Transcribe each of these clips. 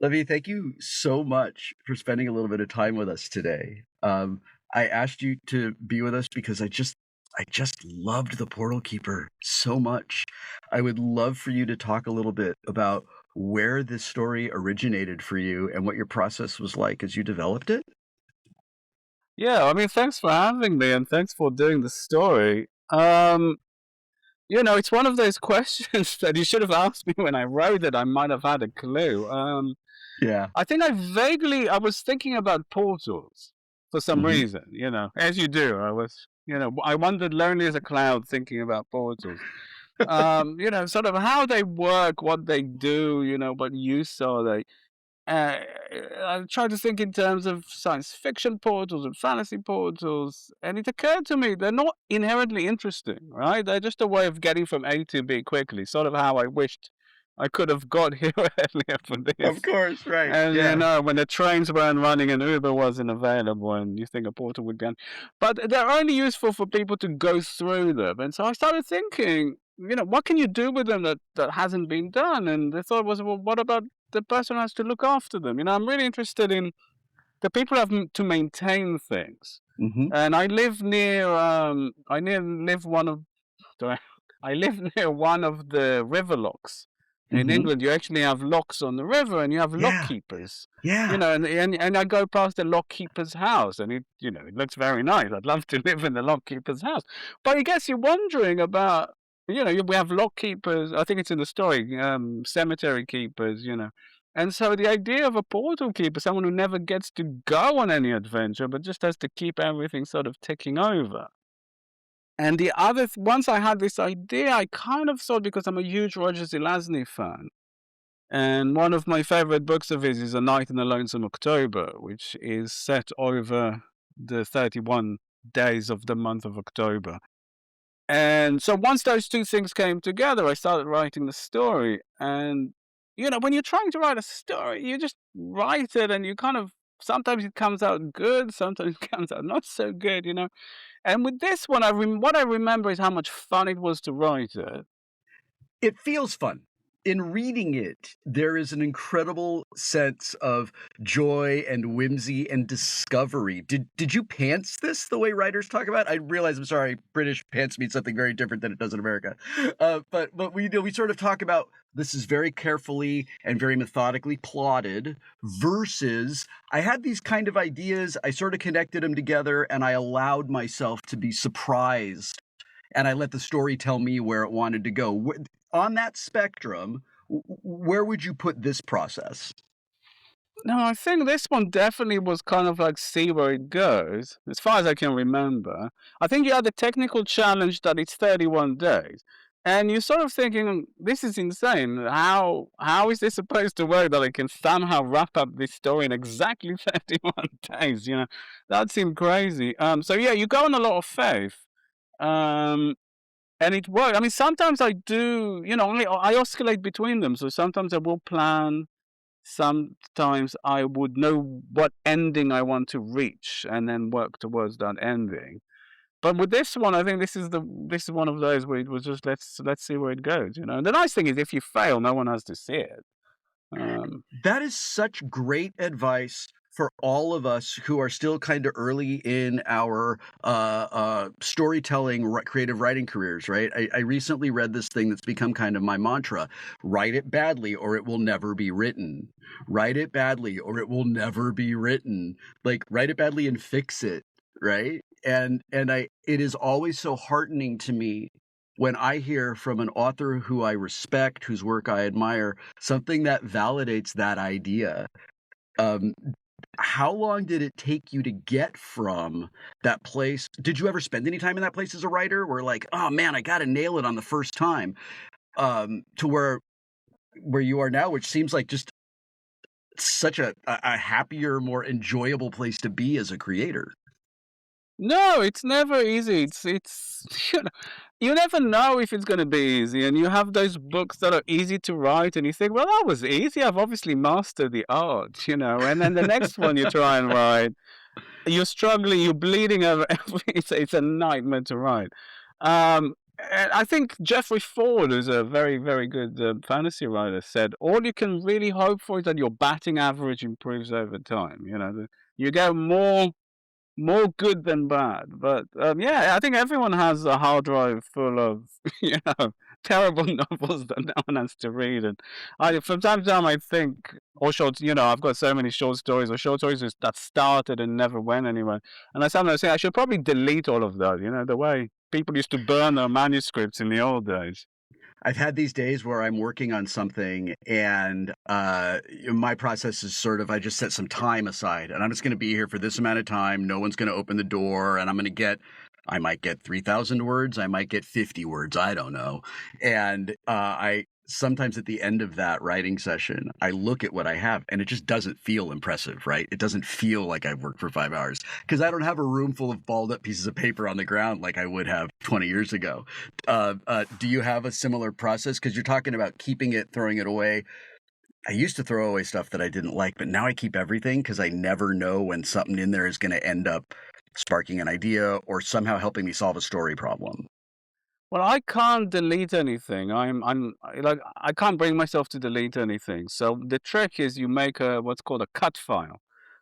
Levy, thank you so much for spending a little bit of time with us today. I asked you to be with us because I just loved The Portal Keeper so much. I would love for you to talk a little bit about where this story originated for you and what your process was like as you developed it. Yeah, I mean, thanks for having me and thanks for doing the story. It's one of those questions that you should have asked me when I wrote it. I might have had a clue. Yeah. I was thinking about portals for some Mhm. reason, as you do. I wandered lonely as a cloud thinking about portals. Sort of how they work, what they do, what use are they. Uh, I tried to think in terms of science fiction portals and fantasy portals, and it occurred to me they're not inherently interesting, right? They're just a way of getting from A to B quickly, sort of how I wished I could have got here earlier for Of this. course, right. And Yeah. when the trains weren't running and Uber wasn't available, and you think a portal would be on. But they're only useful for people to go through them. And so I started thinking, what can you do with them that hasn't been done? And the thought was, well, what about the person who has to look after them? I'm really interested in the people who have to maintain things. Mhm. And I live near, live one of, sorry, I live near one of the river locks. In Mhm. England, you actually have locks on the river, and you have lock Yeah. keepers. Yeah. And I go past the lock keeper's house, and it looks very nice. I'd love to live in the lock keeper's house, but I guess you're wondering about, we have lock keepers. I think it's in the story, cemetery keepers. And so the idea of a portal keeper, someone who never gets to go on any adventure, but just has to keep everything sort of ticking over. And once I had this idea, I kind of thought, because I'm a huge Roger Zelazny fan, and one of my favorite books of his is A Night in the Lonesome October, which is set over the 31 days of the month of October. And so once those two things came together, I started writing the story. And, when you're trying to write a story, you just write it and you kind of, sometimes it comes out good, sometimes it comes out not so good. And with this one, what I remember is how much fun it was to write it. It feels fun. In reading it, there is an incredible sense of joy and whimsy and discovery. Did you pants this the way writers talk about? I realize, I'm sorry, British pants means something very different than it does in America. But we sort of talk about this is very carefully and very methodically plotted versus I had these kind of ideas, I sort of connected them together, and I allowed myself to be surprised and I let the story tell me where it wanted to go. On that spectrum, where would you put this process? No, I think this one definitely was kind of like see where it goes, as far as I can remember. I think you had the technical challenge that it's 31 days. And you're sort of thinking, this is insane. How is this supposed to work that I can somehow wrap up this story in exactly 31 days? That seemed crazy. So yeah, you go on a lot of faith. Um, and it worked. I mean, sometimes I do, I oscillate between them. So sometimes I will plan. Sometimes I would know what ending I want to reach and then work towards that ending. But with this one, I think this is one of those where it was just let's see where it goes. And the nice thing is, if you fail, no one has to see it. Um, That is such great advice for all of us who are still kind of early in our storytelling, creative writing careers, right? I recently read this thing that's become kind of my mantra: write it badly or it will never be written. Write it badly or it will never be written. Like, write it badly and fix it, right? And it is always so heartening to me when I hear from an author who I respect, whose work I admire, something that validates that idea. Um, how long did it take you to get from that place? Did you ever spend any time in that place as a writer where like, oh man, I got to nail it on the first time, to where you are now, which seems like just such a happier, more enjoyable place to be as a creator. no, it's never easy. It's you never know if it's going to be easy, and you have those books that are easy to write, and you think, well, that was easy. I've obviously mastered the art. And then the next one you try and write, you're struggling, you're bleeding over every. It's a nightmare to write. Um, I think Jeffrey Ford, who's a very, very good fantasy writer, said all you can really hope for is that your batting average improves over time. You get more good than bad. But yeah, I think everyone has a hard drive full of terrible novels that no one has to read. And from time to time, I think, or short, I've got so many short stories or short stories that started and never went anywhere. And I sometimes say I should probably delete all of that. The way people used to burn their manuscripts in the old days. I've had these days where I'm working on something and my process is sort of I just set some time aside and I'm just going to be here for this amount of time. No one's going to open the door and I might get 3,000 words. I might get 50 words. I don't know. And I sometimes at the end of that writing session, I look at what I have and it just doesn't feel impressive, right? It doesn't feel like I've worked for 5 hours because I don't have a room full of balled up pieces of paper on the ground like I would have 20 years ago. Do you have a similar process? Because you're talking about keeping it, throwing it away. I used to throw away stuff that I didn't like, but now I keep everything because I never know when something in there is going to end up sparking an idea or somehow helping me solve a story problem. Well, I can't delete anything. I can't bring myself to delete anything. So the trick is you make what's called a cut file.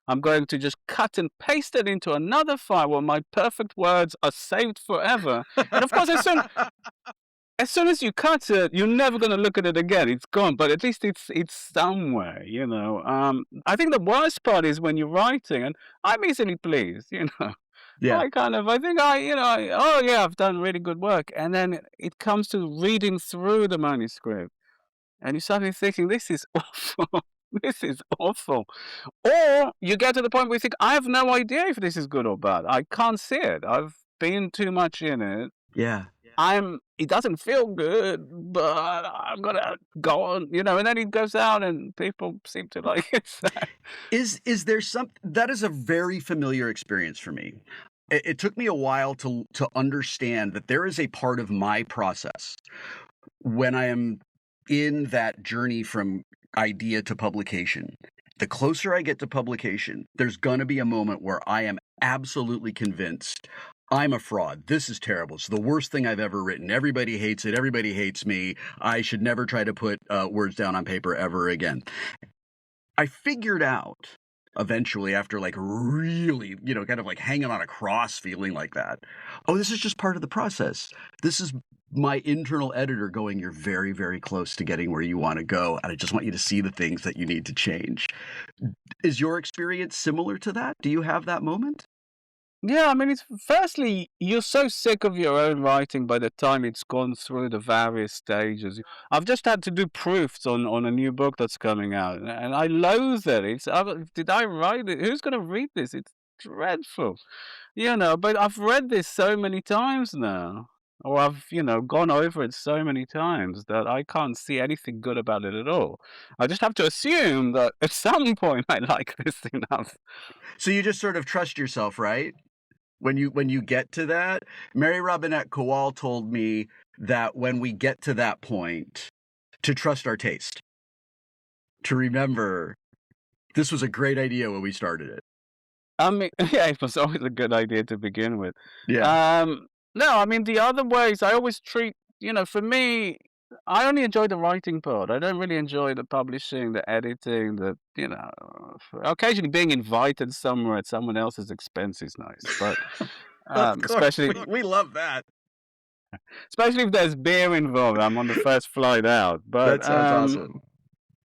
I'm going to just cut and paste it into another file where my perfect words are saved forever. And of course, as soon as you cut it, you're never going to look at it again. It's gone, but at least it's somewhere. I think the worst part is when you're writing, and I'm easily pleased. Yeah. I think oh yeah, I've done really good work. And then it comes to reading through the manuscript and you suddenly thinking, this is awful. This is awful. Or you get to the point where you think, I have no idea if this is good or bad. I can't see it. I've been too much in it. Yeah. It doesn't feel good, but I'm gonna go on, and then it goes out and people seem to like it. Is there some that is a very familiar experience for me. It took me a while to understand that there is a part of my process when I am in that journey from idea to publication. The closer I get to publication, there's going to be a moment where I am absolutely convinced I'm a fraud. This is terrible. It's the worst thing I've ever written. Everybody hates it. Everybody hates me. I should never try to put words down on paper ever again. I figured out eventually after like really, kind of like hanging on a cross feeling like that. Oh, this is just part of the process. This is my internal editor going, you're very, very close to getting where you want to go. And I just want you to see the things that you need to change. Is your experience similar to that? Do you have that moment? Yeah, I mean, it's firstly, you're so sick of your own writing by the time it's gone through the various stages. I've just had to do proofs on a new book that's coming out, and I loathe it. Did I write it? Who's going to read this? It's dreadful, But I've read this so many times now, or I've gone over it so many times that I can't see anything good about it at all. I just have to assume that at some point I like this enough. So you just sort of trust yourself, right? When you get to that, Mary Robinette Kowal told me that when we get to that point, to trust our taste, to remember this was a great idea when we started it. I mean, yeah, it was always a good idea to begin with. Yeah. No, I mean, the other ways I always for me, I only enjoy the writing part. I don't really enjoy the publishing, the editing, occasionally being invited somewhere at someone else's expense is nice, but Of course, especially we love that. especially if there's beer involved. I'm on the first flight out, That sounds awesome.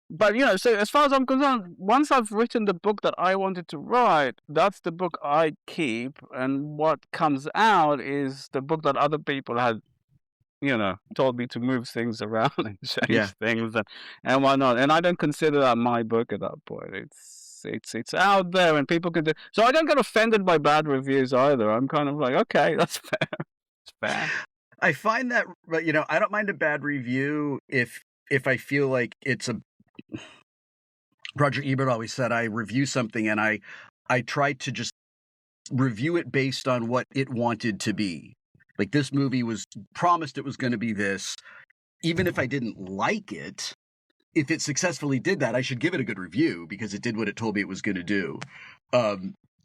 but so as far as I'm concerned, once I've written the book that I wanted to write, that's the book I keep, and what comes out is the book that other people had, told me to move things around and change Yeah. things and whatnot. And I don't consider that my book at that point. It's out there and people can do. So I don't get offended by bad reviews either. I'm kind of like, okay, that's fair. It's fair. I find that, but I don't mind a bad review if I feel like it's a Roger Ebert always said I review something and I try to just review it based on what it wanted to be. Like this movie was promised it was going to be this. Even if I didn't like it, if it successfully did that, I should give it a good review because it did what it told me it was going to do.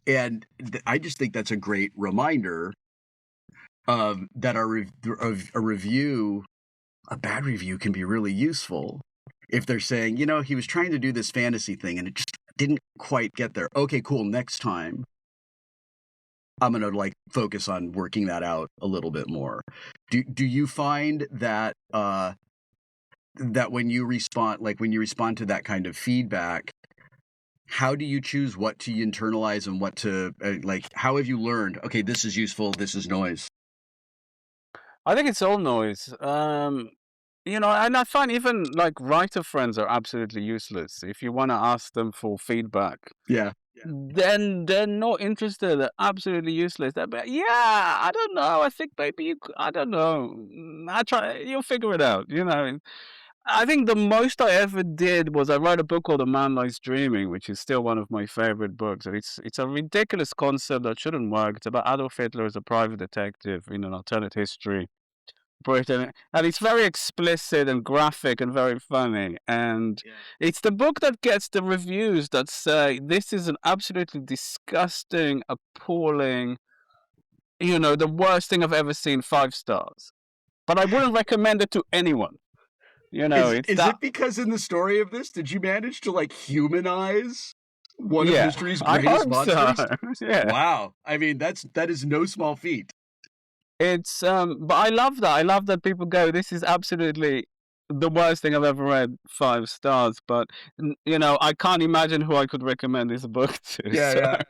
And I just think that's a great reminder that a review, a bad review can be really useful if they're saying, he was trying to do this fantasy thing and it just didn't quite get there. Okay, cool. Next time I'm going to focus on working that out a little bit more. Do you find that, that when you respond to that kind of feedback, how do you choose what to internalize and what to, how have you learned, okay, this is useful, this is noise? I think it's all noise. And I find even writer friends are absolutely useless. If you want to ask them for feedback, Yeah. then they're not interested. They're absolutely useless. They're like, yeah, I don't know. I think maybe I don't know. I try. You'll figure it out. I think the most I ever did was I wrote a book called A Man Lies Dreaming, which is still one of my favorite books. And it's a ridiculous concept that shouldn't work. It's about Adolf Hitler as a private detective in an alternate history Britain, and it's very explicit and graphic and very funny. And it's the book that gets the reviews that say this is an absolutely disgusting, appalling, the worst thing I've ever seen, 5 stars. But I wouldn't recommend it to anyone. It's Is that. it because in the story of this, did you manage to humanize one of Yeah, history's I greatest hope so. monsters? Yeah. Wow. I mean, that is no small feat. But I love that. I love that people go, this is absolutely the worst thing I've ever read, 5 stars. But I can't imagine who I could recommend this book to. Yeah, So, yeah.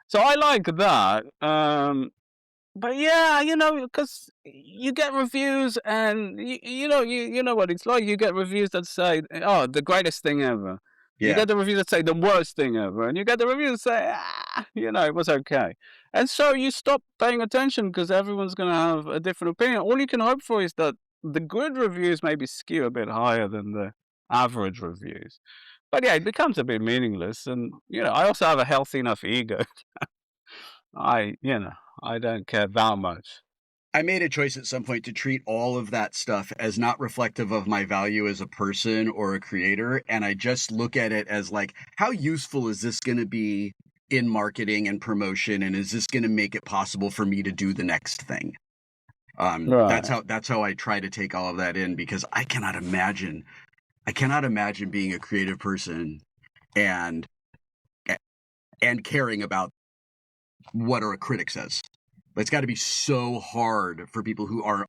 so I like that. But yeah, because you get reviews, and you know what it's like. You get reviews that say, "Oh, the greatest thing ever." You Yeah. get the reviews that say the worst thing ever, and you get the reviews that say, it was okay. And so you stop paying attention because everyone's going to have a different opinion. All you can hope for is that the good reviews maybe skew a bit higher than the average reviews. But yeah, it becomes a bit meaningless. And I also have a healthy enough ego. I don't care that much. I made a choice at some point to treat all of that stuff as not reflective of my value as a person or a creator. And I just look at it as how useful is this going to be in marketing and promotion? And is this going to make it possible for me to do the next thing? That's Right. how I try to take all of that in, because I cannot imagine being a creative person and caring about what a critic says. It's got to be so hard for people who are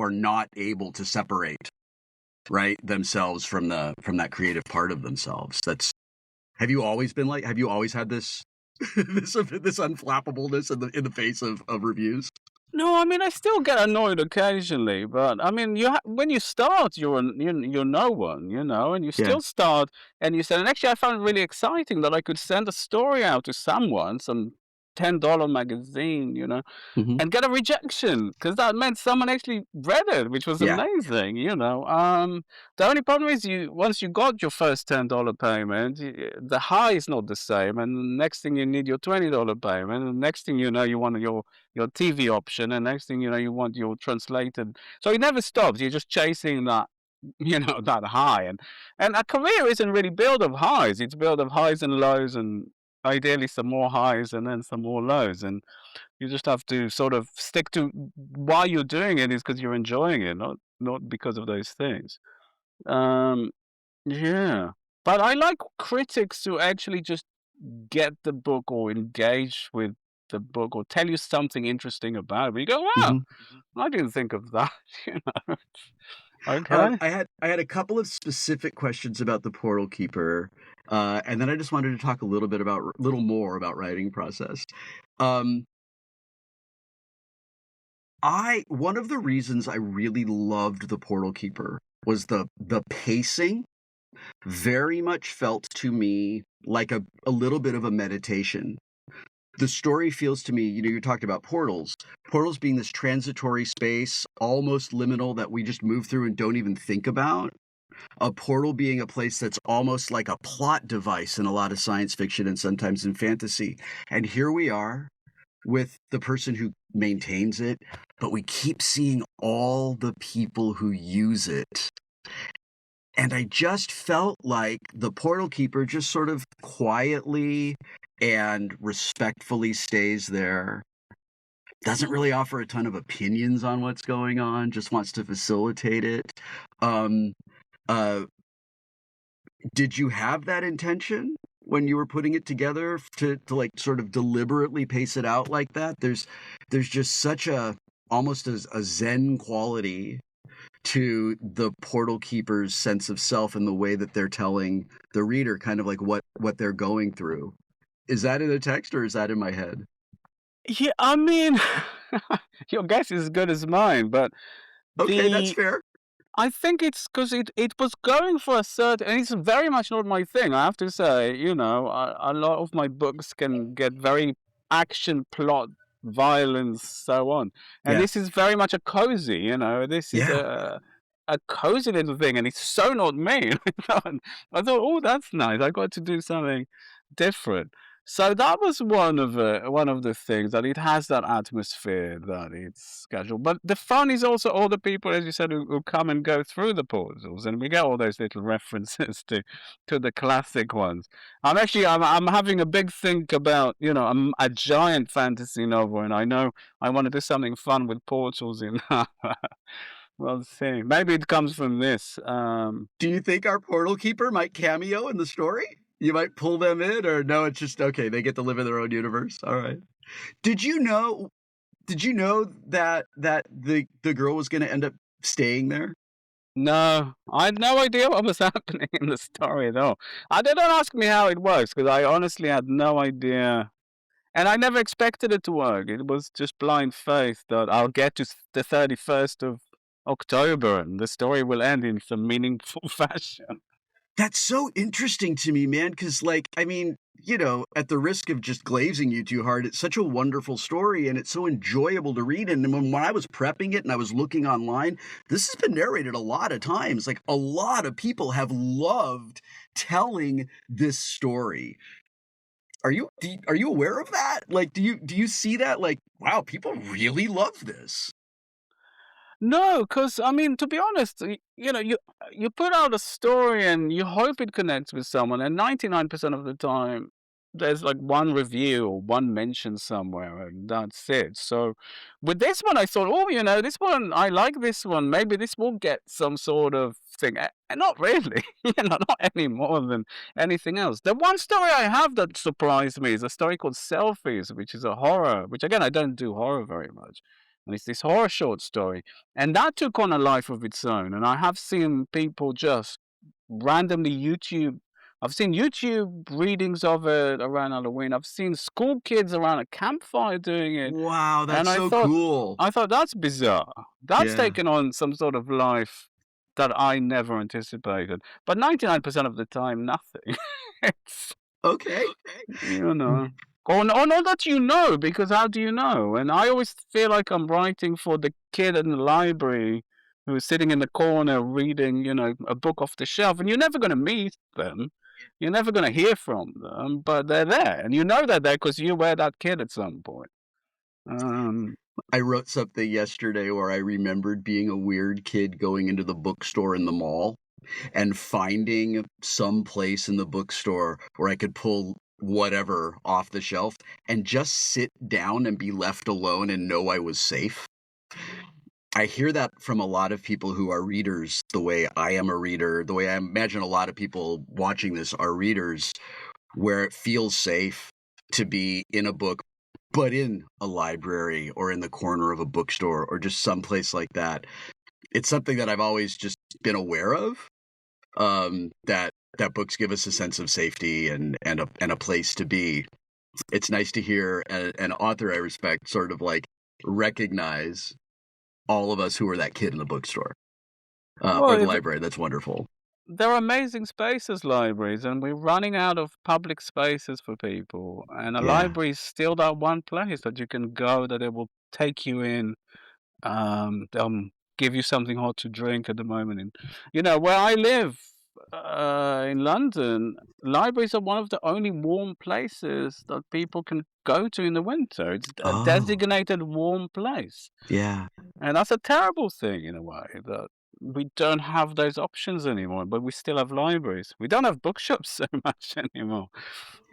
not able to separate themselves from that creative part of themselves. Have you always had this this unflappableness in the face of reviews? No, I mean I still get annoyed occasionally, but I mean when you start, you're no one, and you Yeah. still start, and you said, and actually I found it really exciting that I could send a story out to someone, some $10 magazine, Hmm. and get a rejection because that meant someone actually read it, which was Yeah. amazing. The only problem is once you got your first $10 payment, the high is not the same, and the next thing you need your $20 payment, and the next thing you know you want your TV option, and next thing you know you want your translated. So it never stops. You're just chasing that. That high, and a career isn't really built of highs. It's built of highs and lows, and ideally some more highs and then some more lows, and you just have to sort of stick to why you're doing it is because you're enjoying it, not because of those things. Um, yeah, but I like critics who actually just get the book or engage with the book or tell you something interesting about it. But you go, wow, Hmm. I didn't think of that. you know. Okay. I had a couple of specific questions about the Portal Keeper, and then I just wanted to talk a little more about writing process. Um, I One of the reasons I really loved the Portal Keeper was the pacing. Very much felt to me like a little bit of a meditation. The story feels to me, you talked about portals being this transitory space, almost liminal, that we just move through and don't even think about. A portal being a place that's almost like a plot device in a lot of science fiction and sometimes in fantasy. And here we are with the person who maintains it, but we keep seeing all the people who use it. And I just felt like the portal keeper just sort of quietly and respectfully stays there doesn't really offer a ton of opinions on what's going on, just wants to facilitate it. Um, uh, did you have that intention when you were putting it together to, like, sort of deliberately pace it out like that? There's just such a almost a zen quality to the portal keeper's sense of self and the way that they're telling the reader kind of like what they're going through. Is that in the text or is that in my head? Yeah, I mean, your guess is as good as mine, but Okay, that's the fair. I think it's because it was going for a certain, and it's very much not my thing. I have to say, a lot of my books can get very action, plot, violence, so on, and Yeah. this is very much a cozy. This is Yeah. a cozy little thing, and it's so not me. I thought, oh, that's nice. I got to do something different. So that was one of the things, that it has that atmosphere, that it's casual. But the fun is also all the people, as you said, who come and go through the portals, and we get all those little references to the classic ones. I'm having a big think about, a giant fantasy novel, and I know I want to do something fun with portals in that. We'll see. Maybe it comes from this. Do you think our portal keeper might cameo in the story? You might pull them in, or no, it's just okay, they get to live in their own universe. All right. Did you know that the girl was gonna end up staying there? No, I had no idea what was happening in the story at all. They don't ask me how it works, because I honestly had no idea, and I never expected it to work. It was just blind faith that I'll get to the 31st of October and the story will end in some meaningful fashion. That's so interesting to me, man. Because, like, I mean, at the risk of just glazing you too hard, it's such a wonderful story, and it's so enjoyable to read, and when I was prepping it and I was looking online, this has been narrated a lot of times, like, a lot of people have loved telling this story. Are you aware of that? Like, do you see that? Like, wow, people really love this. No, because I mean, to be honest, you put out a story and you hope it connects with someone, and 99% of the time, there's like one review or one mention somewhere, and that's it. So, with this one, I thought, oh, this one, I like this one. Maybe this will get some sort of thing. And not really, not any more than anything else. The one story I have that surprised me is a story called Selfies, which is a horror. Which again, I don't do horror very much, and it's this horror short story, and that took on a life of its own. And I have seen people just randomly I've seen YouTube readings of it around Halloween. I've seen school kids around a campfire doing it. Wow, And that's so cool. I thought that's bizarre. That's Yeah. taken on some sort of life that I never anticipated. But 99% of the time, nothing. It's Okay. you know. Or not that you know, because how do you know? And I always feel like I'm writing for the kid in the library who's sitting in the corner reading, a book off the shelf, and you're never going to meet them. You're never going to hear from them, but they're there, and you know they're there because you were that kid at some point. Um, I wrote something yesterday where I remembered being a weird kid going into the bookstore in the mall and finding some place in the bookstore where I could pull whatever off the shelf and just sit down and be left alone and know I was safe. I hear that from a lot of people who are readers, the way I am a reader, the way I imagine a lot of people watching this are readers, where it feels safe to be in a book, but in a library or in the corner of a bookstore or just someplace like that. It's something that I've always just been aware of, that books give us a sense of safety and a place to be. It's nice to hear an author I respect sort of like recognize all of us who were that kid in the bookstore, or the well, library. That's wonderful. they're amazing spaces, libraries, and we're running out of public spaces for people. And a Yeah. library is still that one place that you can go, that it will take you in. They'll give you something hot to drink at the moment. And where I live, in London, libraries are one of the only warm places that people can go to in the winter. It's a Oh, designated warm place. yeah. And that's a terrible thing in a way, that we don't have those options anymore, but we still have libraries. We don't have bookshops so much anymore,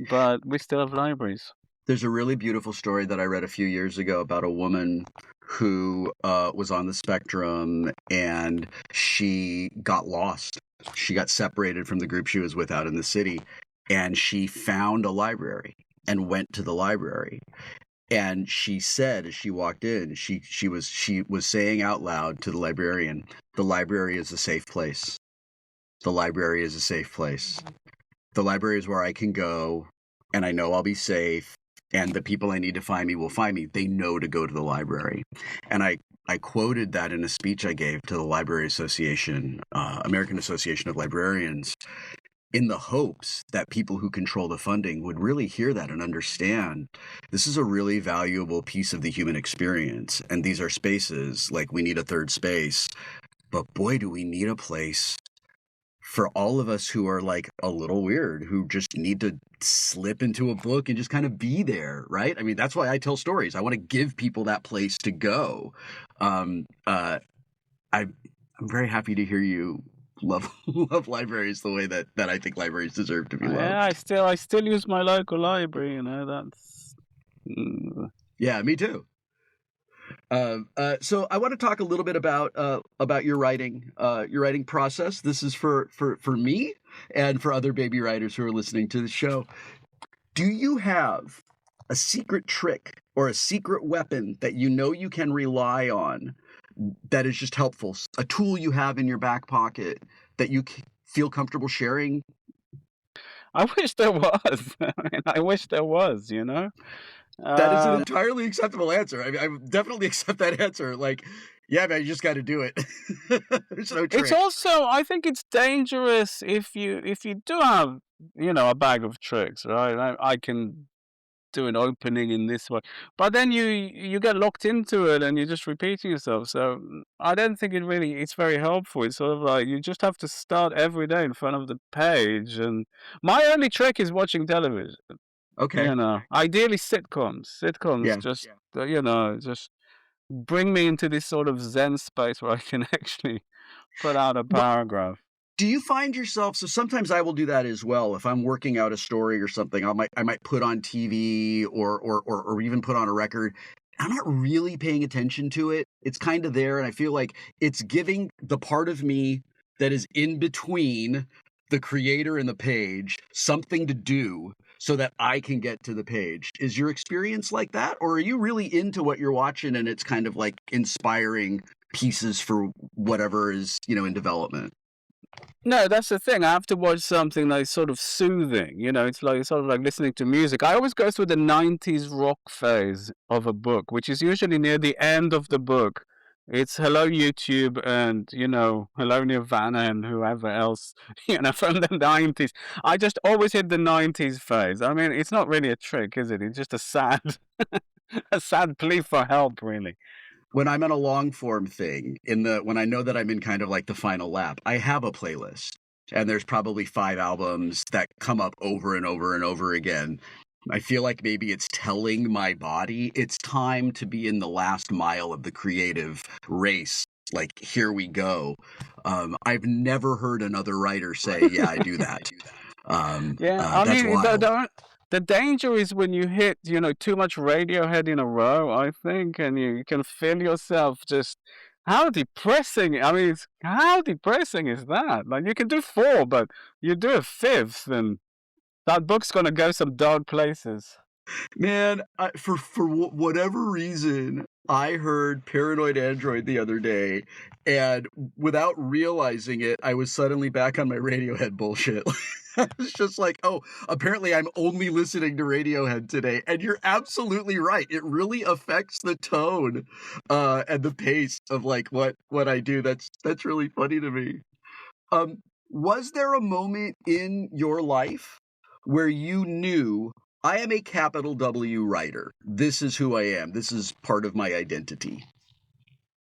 but we still have libraries. There's a really beautiful story that I read a few years ago about a woman who was on the spectrum and she got lost. She got separated from the group she was with out in the city, and she found a library and went to the library. And she said as she walked in, she was saying out loud to the librarian, "The library is a safe place. The library is a safe place. The library is where I can go and I know I'll be safe and the people I need to find me will find me. They know to go to the library." And I quoted that in a speech I gave to the Library Association, American Association of Librarians, in the hopes that people who control the funding would really hear that and understand this is a really valuable piece of the human experience. And these are spaces like we need a third space, but boy, do we need a place for all of us who are like a little weird, who just need to slip into a book and just kind of be there, right? I mean, that's why I tell stories. I want to give people that place to go. Um, uh, I'm very happy to hear you love love libraries the way that I think libraries deserve to be Yeah, loved. I still use my local library. You know, that's. Mm. Yeah, me too. So I want to talk a little bit about your writing process. This is for me and for other baby writers who are listening to the show. Do you have a secret trick or a secret weapon that you know you can rely on that is just helpful? A tool you have in your back pocket that you feel comfortable sharing? I wish there was. I mean, I wish there was. You know. That is an Um, entirely acceptable answer. I mean, I would definitely accept that answer. Like, yeah, man, you just got to do it. There's no it's trick. also, I think it's dangerous if you do have, you know, a bag of tricks, right? I can do an opening in this way, but then you get locked into it and you're just repeating yourself. So I don't think it's very helpful. It's sort of like you just have to start every day in front of the page. And my only trick is watching television. Okay. You know, ideally sitcoms. Sitcoms Yeah. just you know, just bring me into this sort of zen space where I can actually put out a What paragraph. do you find yourself, so sometimes I will do that as well. If I'm working out a story or something, I might put on TV or even put on a record. I'm not really paying attention to it. It's kind of there, and I feel like it's giving the part of me that is in between the creator and the page something to do so that I can get to the page. Is your experience like that, or are you really into what you're watching and it's kind of like inspiring pieces for whatever is, in development? No, that's the thing. I have to watch something that's sort of soothing. You know, it's like sort of like listening to music. I always go through the 90s rock phase of a book, which is usually near the end of the book. It's hello YouTube and, you know, hello Nirvana and whoever else, you know, from the 90s. I just always hit the 90s phase. I mean, it's not really a trick, is it? It's just a sad a sad plea for help, really. When I'm in a long form thing, when I know that I'm in kind of like the final lap, I have a playlist, and there's probably 5 albums that come up over and over and over again. I feel like maybe it's telling my body it's time to be in the last mile of the creative race. Like, here we go. I've never heard another writer say, "Yeah, I do that." Yeah, I That's mean, wild. the danger is when you hit, you know, too much Radiohead in a row, I think, and you can feel yourself just how depressing. I mean, how depressing is that? Like, you can do four, but you do a fifth, and that book's gonna go some dark places. Man, for whatever reason, I heard Paranoid Android the other day, and without realizing it, I was suddenly back on my Radiohead bullshit. I was just like, "Oh, apparently I'm only listening to Radiohead today." And you're absolutely right. It really affects the tone, and the pace of like what I do. That's really funny to me. Was there a moment in your life where you knew, I am a capital W writer. This is who I am. This is part of my identity.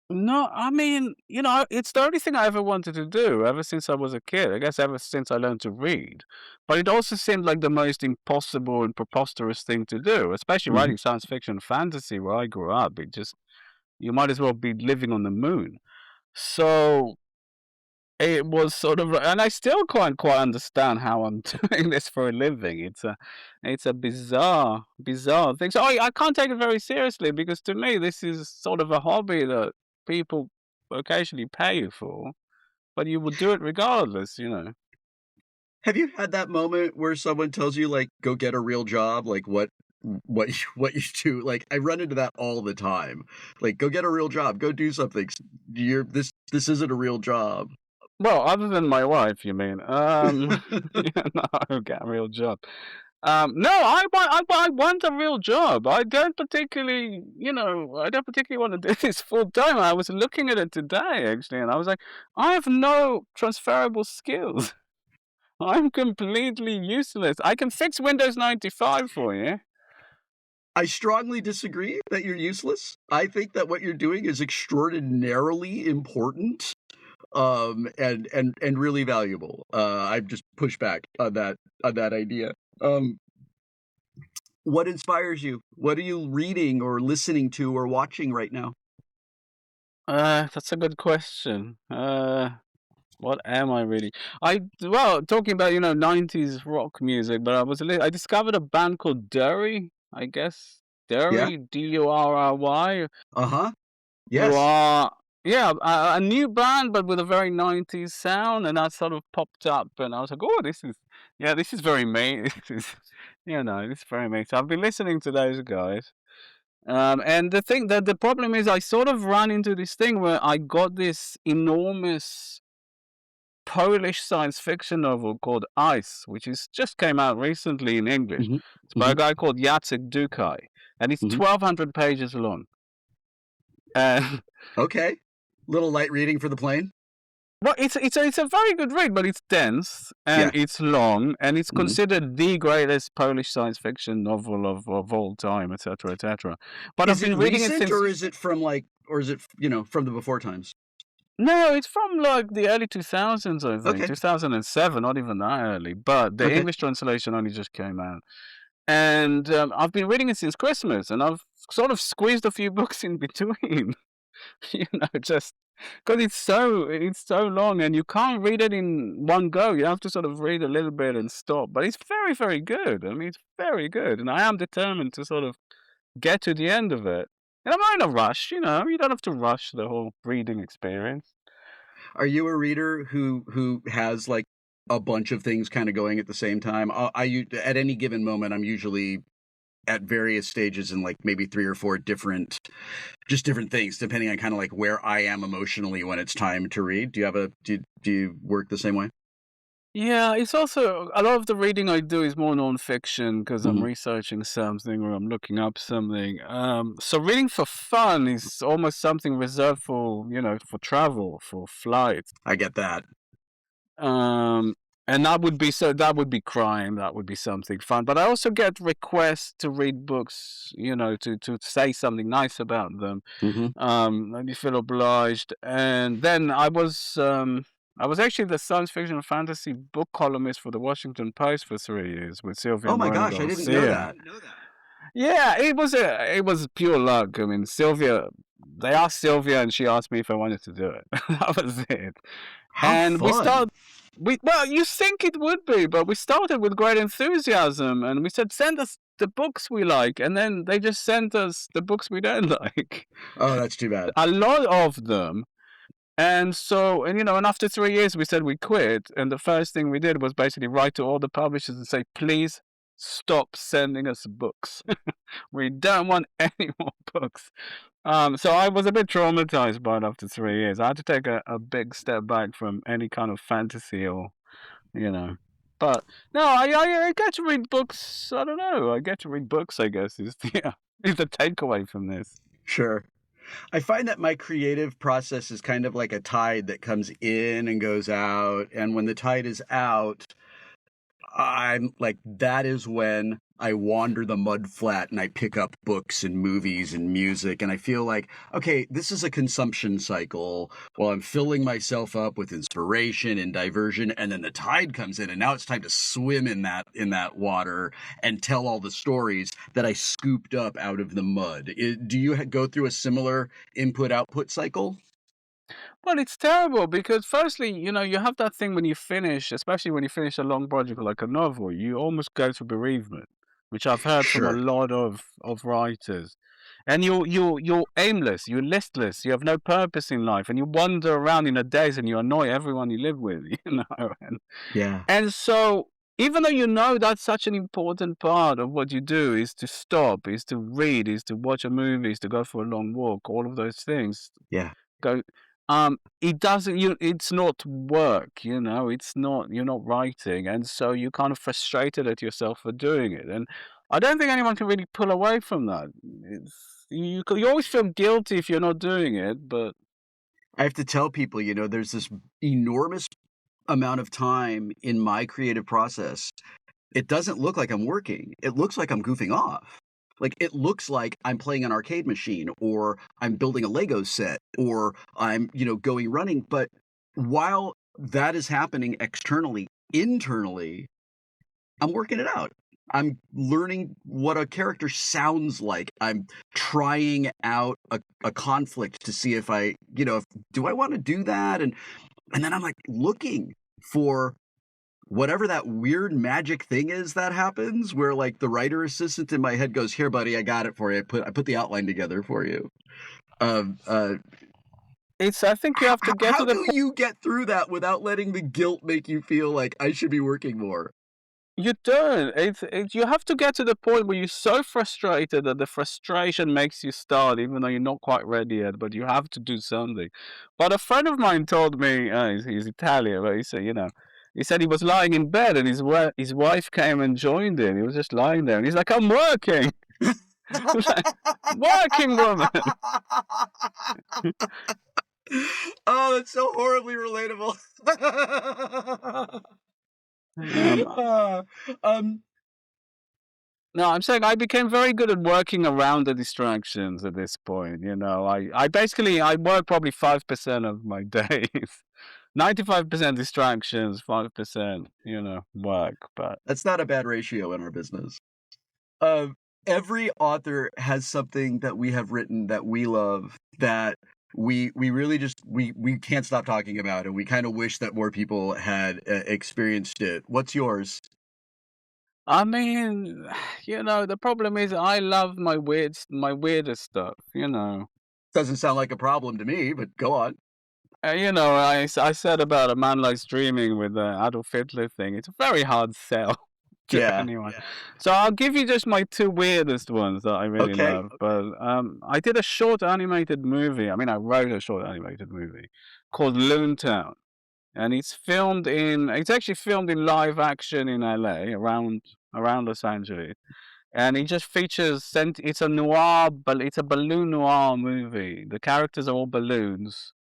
No, I mean, you know, it's the only thing I ever wanted to do ever since I was a kid. I guess ever since I learned to read. But it also seemed like the most impossible and preposterous thing to do, especially Mhm. writing science fiction and fantasy where I grew up. It just, you might as well be living on the moon. So it was sort of, and I still can't quite understand how I'm doing this for a living. It's a bizarre thing. So I can't take it very seriously because to me this is sort of a hobby that people occasionally pay you for, but you would do it regardless, you know. Have you had that moment where someone tells you, like, "Go get a real job," like, what you do? Like, I run into that all the time. Like, "Go get a real job, go do something. You're this isn't a real job." Well, other than my wife, you mean? Yeah, no, I don't get a real job. No, I want a real job. I don't particularly, I don't particularly want to do this full time. I was looking at it today actually, and I was like, I have no transferable skills. I'm completely useless. I can fix Windows 95 for you. I strongly disagree that you're useless. I think that what you're doing is extraordinarily important, and really valuable. I just push back on that idea. Um, what inspires you? What are you reading or listening to or watching right now? That's a good question. What am I really? Well, talking about 90s rock music, but I discovered a band called Dury, I guess. Yeah? Dury, Durry, Uh-huh. who Yes. are yeah, a new band but with a very 90s sound, and that sort of popped up, and I was like, oh, this is very me. This is this is very me. So I've been listening to those guys. And the problem is I sort of ran into this thing where I got this enormous Polish science fiction novel called Ice, which is just came out recently in English. Mhm. It's by a Mhm. guy called Jacek Dukaj, and it's Mhm. 1,200 pages long. And Okay. Little light reading for the plane? well, it's a very good read, but it's dense and Yeah. it's long, and it's Mhm. considered the greatest Polish science fiction novel of all time, etc., etc. But I've Is it been reading it recent since. or is it from, like or is it, from the before times? No, it's from like the early 2000s, I think, Okay. 2007, not even that early. But the Okay. English translation only just came out. And I've been reading it since Christmas, and I've sort of squeezed a few books in between, just because it's so long, and you can't read it in one go. You have to sort of read a little bit and stop. But it's very, very good. I mean, it's very good, and I am determined to sort of get to the end of it. And I'm not in a rush, You don't have to rush the whole reading experience. Are you a reader who has, like, a bunch of things kinda going at the same time? At any given moment, I'm usually at various stages in, like, maybe 3 or 4 different things, depending on kinda, like, where I am emotionally when it's time to read. Do you work the same way? Yeah, it's also a lot of the reading I do is more non-fiction because I'm Mhm. researching something or I'm looking up something. So reading for fun is almost something reserved for, for travel, for flights. I get that. Um, and that would be crime. That would be something fun. But I also get requests to read books, to say something nice about them. Mhm. And you feel obliged. And then I was actually the science fiction and fantasy book columnist for the Washington Post for 3 years with Sylvia Oh and my Bruno gosh, I didn't know Garcia. that. Yeah, it was pure luck. I mean, Sylvia, they asked Sylvia and she asked me if I wanted to do it. That was it. How And fun. well, you think it would be, but we started with great enthusiasm and we said, send us the books we like. And then they just sent us the books we don't like. Oh, that's too bad. A lot of them. And so, and after 3 years, we said we quit. And the first thing we did was basically write to all the publishers and say, please stop sending us books. We don't want any more books. So I was a bit traumatized by it after 3 years. I had to take a big step back from any kind of fantasy or, you know. But no, I get to read books. I don't know. I get to read books, I guess, is the takeaway from this. Sure. I find that my creative process is kind of like a tide that comes in and goes out, and when the tide is out, I'm like, that is when I wander the mud flat and I pick up books and movies and music. And I feel like, okay, this is a consumption cycle while I'm filling myself up with inspiration and diversion. And then the tide comes in and now it's time to swim in that water and tell all the stories that I scooped up out of the mud. Do you go through a similar input output cycle? Well, it's terrible because firstly, you have that thing when you finish, especially when you finish a long project like a novel, you almost go through bereavement, which I've heard from a Sure. lot of writers. And you're aimless, you're listless, you have no purpose in life, and you wander around in a daze and you annoy everyone you live with, And Yeah. and so even though that's such an important part of what you do is to stop, is to read, is to watch a movie, is to go for a long walk, all of those things Yeah. go it doesn't it's not work, it's not you're not writing, and so you're kind of frustrated at yourself for doing it, and I don't think anyone can really pull away from that. You always feel guilty if you're not doing it, but I have to tell people, there's this enormous amount of time in my creative process. It doesn't look like I'm working. It looks like I'm goofing off. Like, it looks like I'm playing an arcade machine, or I'm building a Lego set, or I'm, going running. But while that is happening externally, internally, I'm working it out. I'm learning what a character sounds like. I'm trying out a conflict to see if do I want to do that? And then I'm like looking for whatever that weird magic thing is that happens where like the writer assistant in my head goes, "Here, buddy, I got it for you. I put the outline together for you." Um, uh, it's I think you have to get how to the do you get through that without letting the guilt make you feel like I should be working more? You don't. You have to get to the point where you're so frustrated that the frustration makes you start, even though you're not quite ready yet. But you have to do something. But a friend of mine told me, he's Italian, but he said he was lying in bed and his wife came and joined him. He was just lying there, and he's like, "I'm working." It's like, working woman. Oh, that's so horribly relatable. Um, Uh, um, No, I'm saying I became very good at working around the distractions at this point. I work probably 5% of my days. 95% distractions, 5%, work. But that's not a bad ratio in our business. Uh, every author has something that we have written that we love that we really just we can't stop talking about, and we kind of wish that more people had experienced it. What's yours? I mean, the problem is I love my weirdest stuff. Doesn't sound like a problem to me, but go on. I said about A Man Likes Dreaming with the Adolf Hitler thing. It's a very hard sell to Yeah. anyone. Yeah. So I'll give you just my two weirdest ones that I really Okay. love. But I did a short animated movie. I mean, I wrote a short animated movie called Loontown, and it's actually filmed in live action in LA around Los Angeles. And it just it's a noir, but it's a balloon noir movie. The characters are all balloons,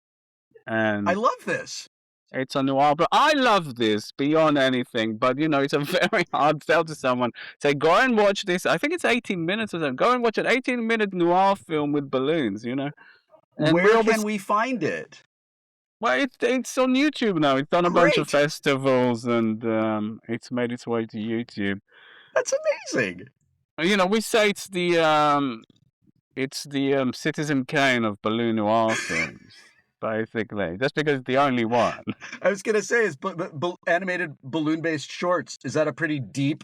I and love this. it's a noir. But I love this beyond anything. But it's a very hard sell to someone. Say, go and watch this. I think it's 18 minutes or something. Go and watch an 18-minute noir film with balloons. And we Where can always we find it? well, it's on YouTube now. It's done a bunch of Great. festivals, and it's made its way to YouTube. That's amazing. We say it's the Citizen Kane of balloon noir films, basically, just because it's the only one. I was gonna say, is animated balloon-based shorts, is that a pretty deep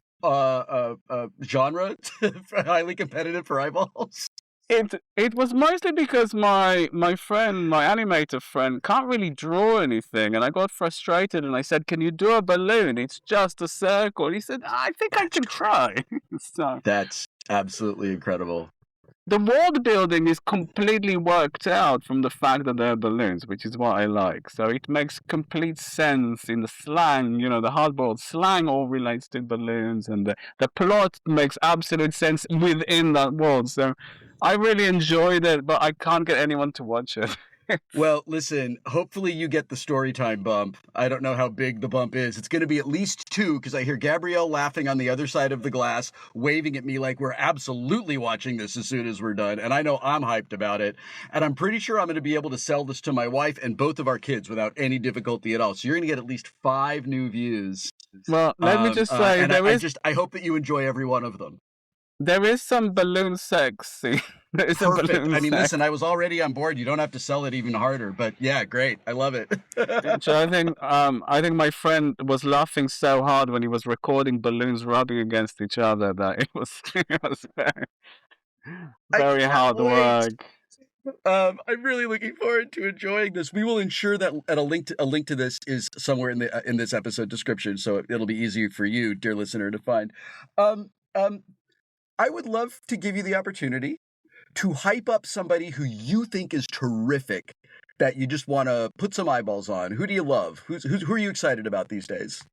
genre, highly competitive for eyeballs? It was mostly because my friend, my animator friend, can't really draw anything, and I got frustrated, and I said, "Can you do a balloon? It's just a circle." And he said, "I think I That's can great. try." So That's absolutely incredible. the world building is completely worked out from the fact that they're balloons, which is what I like. So it makes complete sense in the slang, the hardboiled slang all relates to balloons, and the plot makes absolute sense within that world. So I really enjoyed it, but I can't get anyone to watch it. Well, listen, hopefully you get the story time bump. I don't know how big the bump is. It's going to be at least 2 because I hear Gabrielle laughing on the other side of the glass, waving at me like we're absolutely watching this as soon as we're done. And I know I'm hyped about it. And I'm pretty sure I'm going to be able to sell this to my wife and both of our kids without any difficulty at all. So you're going to get at least 5 new views. Well, let me just say and I hope that you enjoy every one of them. there is some balloon sex There's a Perfect. balloon I mean, sex. listen, I was already on board. You don't have to sell it even harder, but yeah, great. I love it. So I think my friend was laughing so hard when he was recording balloons rubbing against each other that it was it was I very can't hard wait. work. I'm really looking forward to enjoying this. We will ensure that at a link to this is somewhere in this episode description, so it'll be easier for you, dear listener, to find. Um, um, I would love to give you the opportunity to hype up somebody who you think is terrific, that you just want to put some eyeballs on. Who do you love? Who are you excited about these days?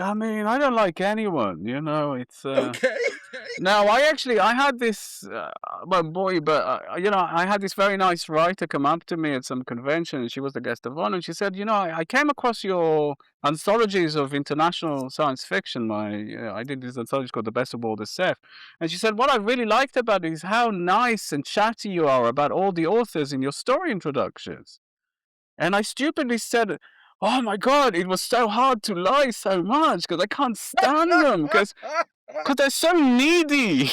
I mean, I don't like anyone, it's Okay. No, I had this, well, boy, but I had this very nice writer come up to me at some convention, and she was the guest of honor. And she said, I came across your anthologies of international science fiction. I did this anthology called The Best of All the Seth. And she said, what I really liked about it is how nice and chatty you are about all the authors in your story introductions. And I stupidly said, oh my God, it was so hard to lie so much because I can't stand them because they're so needy.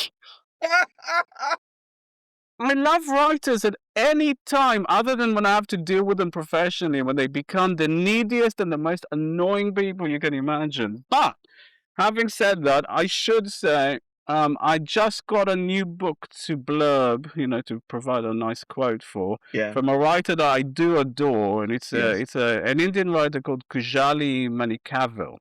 I love writers at any time other than when I have to deal with them professionally, when they become the neediest and the most annoying people you can imagine. But having said that, I should say I just got a new book to blurb, to provide a nice quote Yeah. from a writer that I do adore, and Yes. it's an Indian writer called Kujali Manikavil.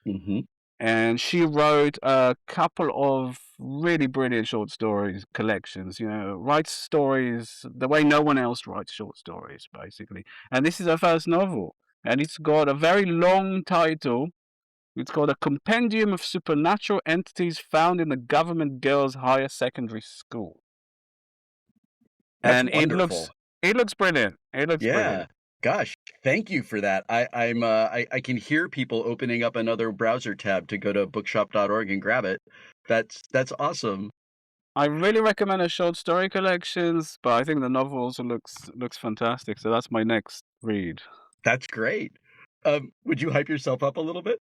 Hmm. And she wrote a couple of really brilliant short stories collections. Writes stories the way no one else writes short stories, basically. And this is her first novel, and it's got a very long title. It's called A Compendium of Supernatural Entities Found in the Government Girls Higher Secondary School. That's And wonderful. it looks brilliant. It looks Yeah. brilliant. Gosh, thank you for that. I can hear people opening up another browser tab to go to bookshop.org and grab it. That's awesome. I really recommend her short story collections, but I think the novel also looks fantastic. So that's my next read. That's great. Would you hype yourself up a little bit?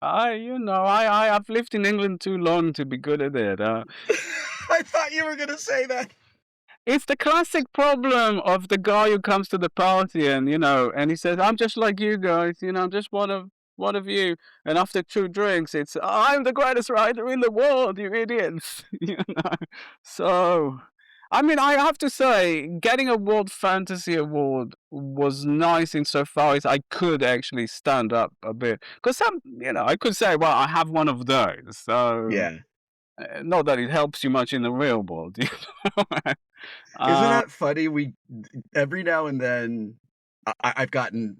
I've lived in England too long to be good at it. I thought you were gonna say that. It's the classic problem of the guy who comes to the party and he says, "I'm just like you guys, I'm just one of you." And after two drinks, it's, "I'm the greatest writer in the world, you idiots," So, I mean, I have to say, getting a World Fantasy Award was nice insofar as I could actually stand up a bit. Because I could say, well, I have one of those. So, Yeah. not that it helps you much in the real world. Know? Isn't uh, that funny? We every now and then I've gotten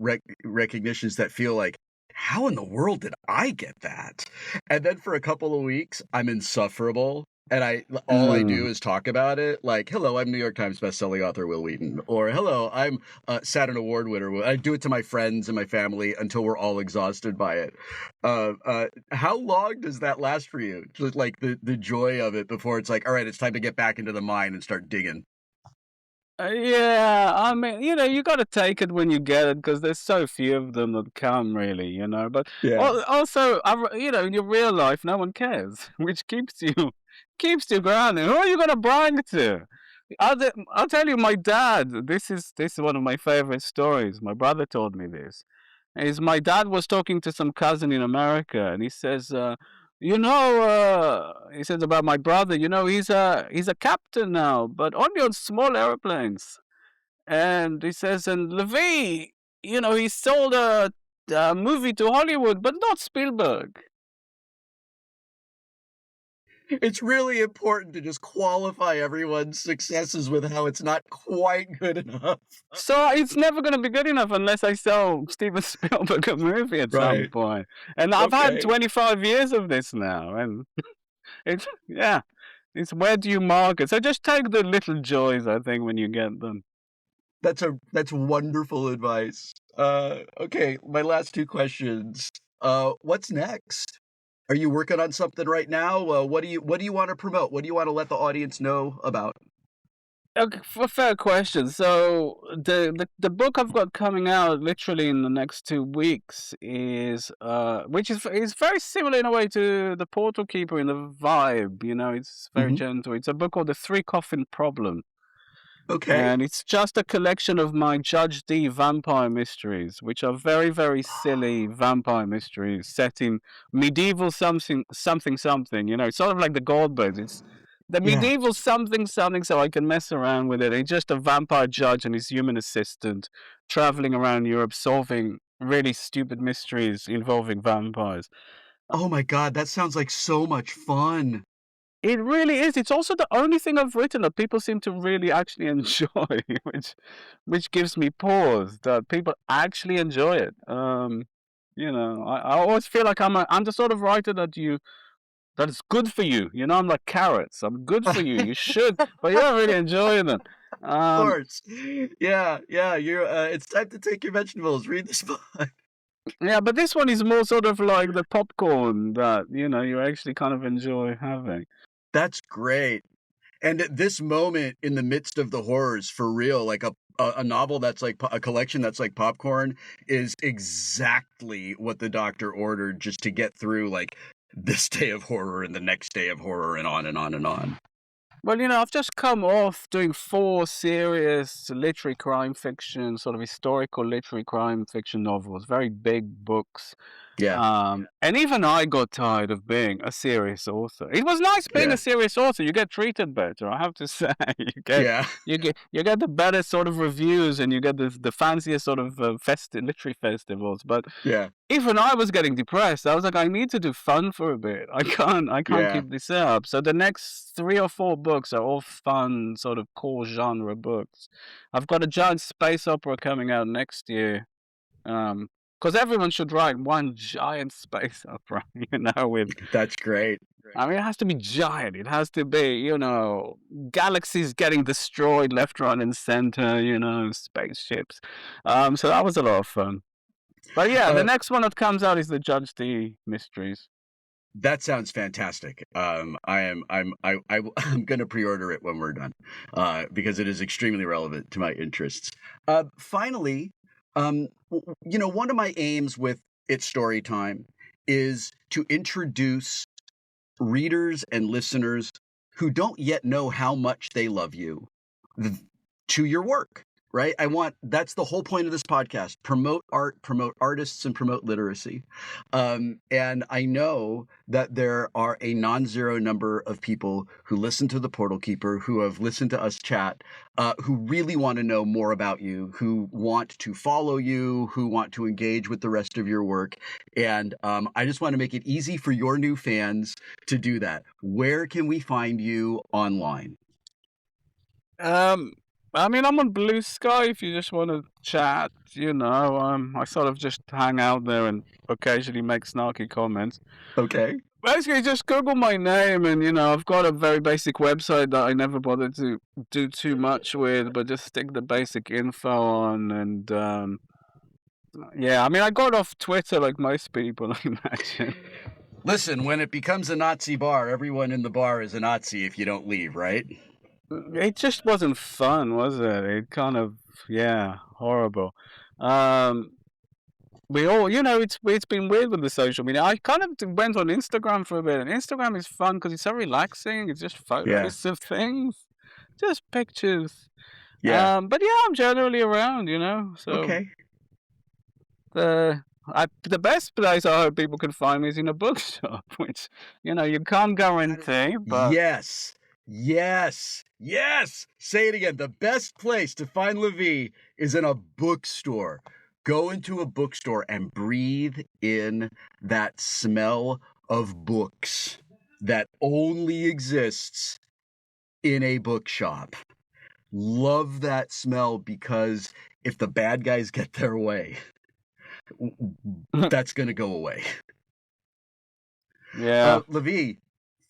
recognitions that feel like, how in the world did I get that? And then for a couple of weeks, I'm insufferable. And all I do mm. is talk about it. Like, hello, I'm New York Times bestselling author Wil Wheaton, or hello, I'm Saturn Award winner. I do it to my friends and my family until we're all exhausted by it. How long does that last for you? Just like the joy of it before it's like, all right, it's time to get back into the mine and start digging. Yeah, I mean, you got to take it when you get it because there's so few of them that come, really, But Yeah. also, in your real life, no one cares, which keeps you grounded. Who are you gonna brag to? I'll tell you, my dad. This is one of my favorite stories. My brother told me this. Is my dad was talking to some cousin in America, and he says, he says about my brother, he's a captain now, but only on small airplanes. And he says, and Levy, he sold a movie to Hollywood, but not Spielberg. It's really important to just qualify everyone's successes with how it's not quite good enough. So it's never going to be good enough unless I sell Steven Spielberg a movie at some Right. point. And I've had Okay. 25 years of this now, and yeah, it's where do you market? So just take the little joys, I think, when you get them. That's wonderful advice. Okay, my last two questions. What's next? Are you working on something right now? What do you want to promote? What do you want to let the audience know about? Okay, fair question. So the book I've got coming out literally in the next 2 weeks is which is very similar in a way to the Portal Keeper in the vibe. You know, it's very Hmm. gentle. It's a book called The Three Coffin Problem. Okay. And it's just a collection of my Judge D vampire mysteries, which are very, very silly vampire mysteries set in medieval something. You know, it's sort of like the Goldbergs. It's the Yeah. medieval something, so I can mess around with it. It's just a vampire judge and his human assistant traveling around Europe solving really stupid mysteries involving vampires. Oh my God, that sounds like so much fun. It really is. It's also the only thing I've written that people seem to really actually enjoy, which gives me pause that people actually enjoy it. You know, I always feel like I'm the sort of writer that is good for you. You know, I'm like carrots. I'm good for you. You should, but you don't really enjoy them. Of Um, course. Yeah, yeah. You're. It's time to take your vegetables. Read this book. yeah, but this one is more sort of like the popcorn that you actually kind of enjoy having. That's great. And at this moment in the midst of the horrors, for real, like a novel that's like a collection that's like popcorn is exactly what the doctor ordered just to get through like this day of horror and the next day of horror and on and on and on. Well, I've just come off doing 4 serious literary crime fiction, sort of historical literary crime fiction novels, very big books. Yeah, And even I got tired of being a serious author. It was nice being a yeah, serious author. You get treated better, I have to say. yeah, You get the better sort of reviews, and you get the fanciest sort of literary festivals. But yeah, even I was getting depressed. I was like, I need to do fun for a bit. I can't yeah. keep this up. So the next 3 or 4 books are all fun, sort of core genre books. I've got a giant space opera coming out next year. Because everyone should write one giant space opera, with That's great. I mean, it has to be giant. It has to be, galaxies getting destroyed left, right, and center. Spaceships. So that was a lot of fun. But yeah, the Uh, next one that comes out is the Judge D mysteries. that sounds fantastic. I'm gonna pre-order it when we're done, because it is extremely relevant to my interests. Finally, one of my aims with It's Story Time is to introduce readers and listeners who don't yet know how much they love you th- to your work, right? That's the whole point of this podcast: promote art, promote artists, and promote literacy. And I know that there are a non-zero number of people who listen to the Portal Keeper, who have listened to us chat, who really want to know more about you, who want to follow you, who want to engage with the rest of your work. And I just want to make it easy for your new fans to do that. Where can we find you online? Um, I mean, I'm on Blue Sky if you just want to chat. I sort of just hang out there and occasionally make snarky comments. Okay. Basically, just Google my name, and I've got a very basic website that I never bothered to do too much with, but just stick the basic info on. And yeah, I mean, I got off Twitter like most people, I imagine. Listen, when it becomes a Nazi bar, everyone in the bar is a Nazi if you don't leave, right? It just wasn't fun, was it? It kind of, yeah, horrible. Um, we all, it's been weird with the social media. I kind of went on Instagram for a bit, and Instagram is fun because it's so relaxing. It's just Yeah. photos of things, just pictures. Yeah. But yeah, I'm generally around, So Okay. the best place I hope people can find me is in a bookshop, which you can't guarantee, but Yes. Yes. Yes. Say it again. The best place to find Lavie is in a bookstore. Go into a bookstore and breathe in that smell of books that only exists in a bookshop. Love that smell because if the bad guys get their way, that's going to go away. yeah. Lavie,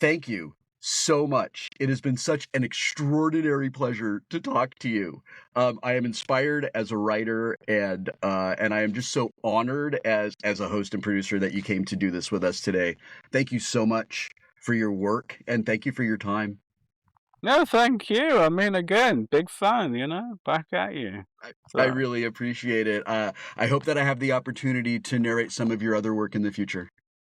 thank you so much. It has been such an extraordinary pleasure to talk to you. I am inspired as a writer, and I am just so honored as a host and producer that you came to do this with us today. Thank you so much for your work, and thank you for your time. No, thank you. I mean, again, big fan, back at you. I So really appreciate it. I hope that I have the opportunity to narrate some of your other work in the future.